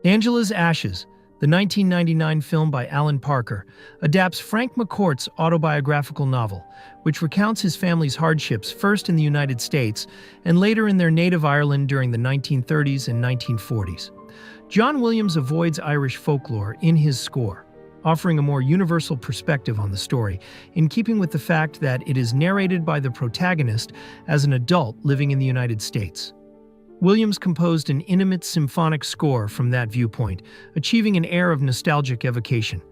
Angela's Ashes, the 1999 film by Alan Parker, adapts Frank McCourt's autobiographical novel, which recounts his family's hardships first in the United States and later in their native Ireland during the 1930s and 1940s. John Williams avoids Irish folklore in his score, offering a more universal perspective on the story, in keeping with the fact that it is narrated by the protagonist as an adult living in the United States. Williams composed an intimate symphonic score from that viewpoint, achieving an air of nostalgic evocation.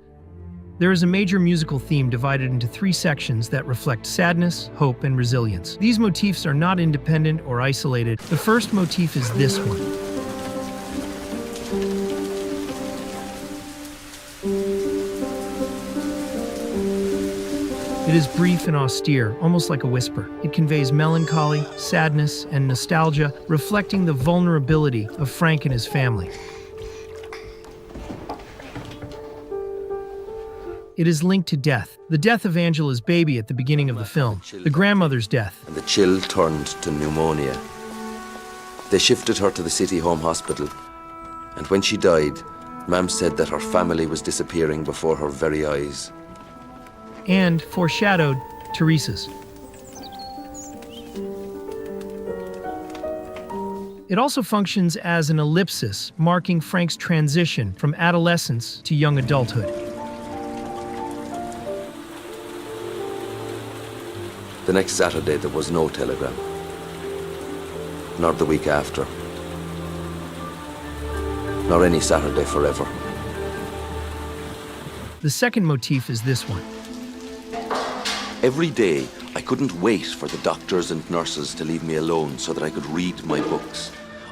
There is a major musical theme divided into 3 sections that reflect sadness, hope, and resilience. These motifs are not independent or isolated. The first motif is this one. It is brief and austere, almost like a whisper. It conveys melancholy, sadness, and nostalgia, reflecting the vulnerability of Frank and his family. It is linked to death, the death of Angela's baby at the beginning of the film, the grandmother's death. And the chill turned to pneumonia. They shifted her to the City Home Hospital, and when she died, Mam said that her family was disappearing before her very eyes. And, foreshadowed, Teresa's. It also functions as an ellipsis, marking Frank's transition from adolescence to young adulthood. The next Saturday there was no telegram, nor the week after, nor any Saturday forever. The second motif is this one. Every day, I couldn't wait for the doctors and nurses to leave me alone so that I could read my books.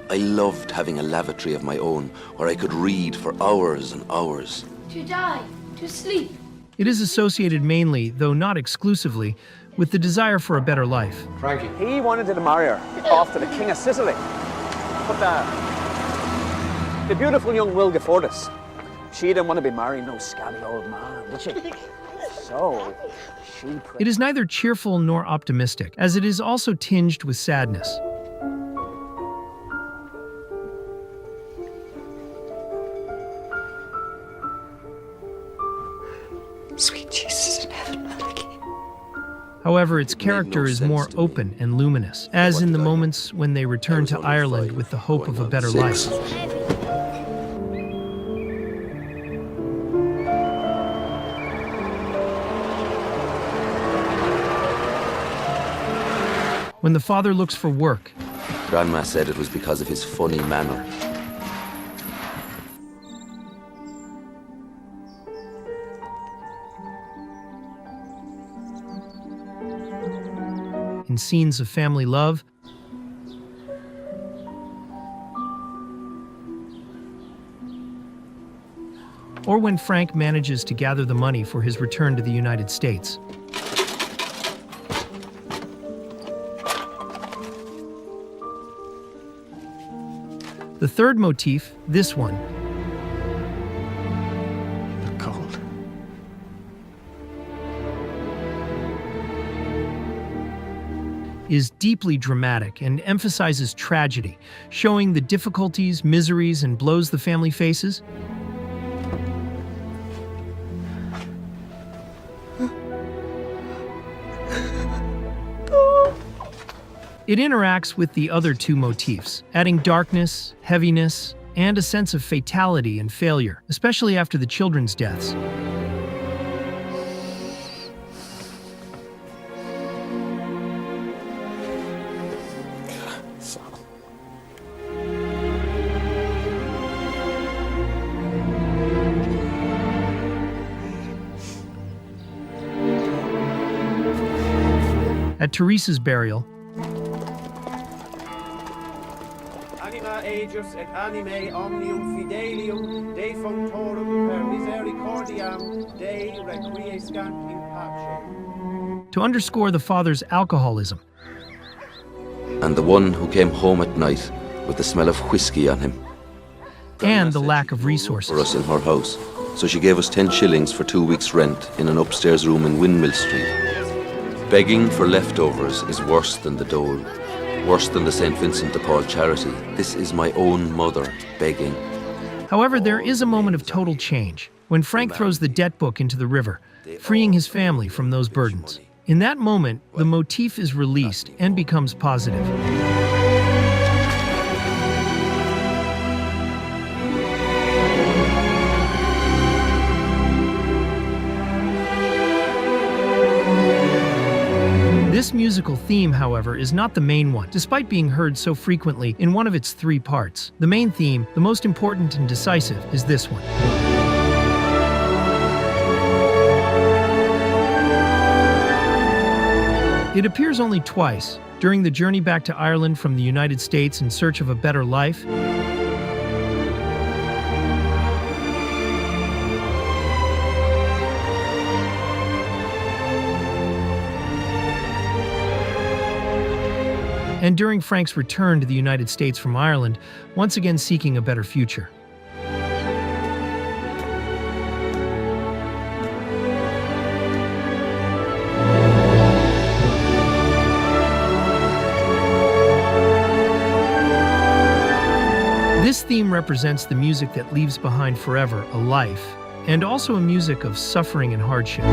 I loved having a lavatory of my own where I could read for hours and hours. To die, to sleep. It is associated mainly, though not exclusively, with the desire for a better life. Frankie. He wanted to marry her off to the King of Sicily. But the beautiful young Wilga Fortis, she didn't want to be married no scabby old man, did she? So, it is neither cheerful nor optimistic, as it is also tinged with sadness. Sweet Jesus in heaven, Maliki. However, its character is more open and luminous, as in the moments when they return to Ireland with the hope of a better life. When the father looks for work, Grandma said it was because of his funny manner. in scenes of family love, or when Frank manages to gather the money for his return to the United States. The third motif, this one, The cold. is deeply dramatic and emphasizes tragedy, showing the difficulties, miseries, and blows the family faces. It interacts with the other two motifs, adding darkness, heaviness, and a sense of fatality and failure, especially after the children's deaths. At Teresa's burial, Anima ejus et animae omnium fidelium defunctorum per misericordiam Dei requiescant in pace. to underscore the father's alcoholism, And the one who came home at night with the smell of whiskey on him. and the lack of For resources. us in her house. So she gave us 10 shillings for 2 weeks' rent in an upstairs room in Windmill Street. Begging for leftovers is worse than the dole, worse than the St. Vincent de Paul charity. This is my own mother begging. However, there is a moment of total change when Frank throws the debt book into the river, freeing his family from those burdens. In that moment, the motif is released and becomes positive. This musical theme, however, is not the main one, despite being heard so frequently in one of its three parts. The main theme, the most important and decisive, is this one. It appears only twice, during the journey back to Ireland from the United States in search of a better life, and during Frank's return to the United States from Ireland, once again seeking a better future. This theme represents the music that leaves behind forever a life, and also a music of suffering and hardship.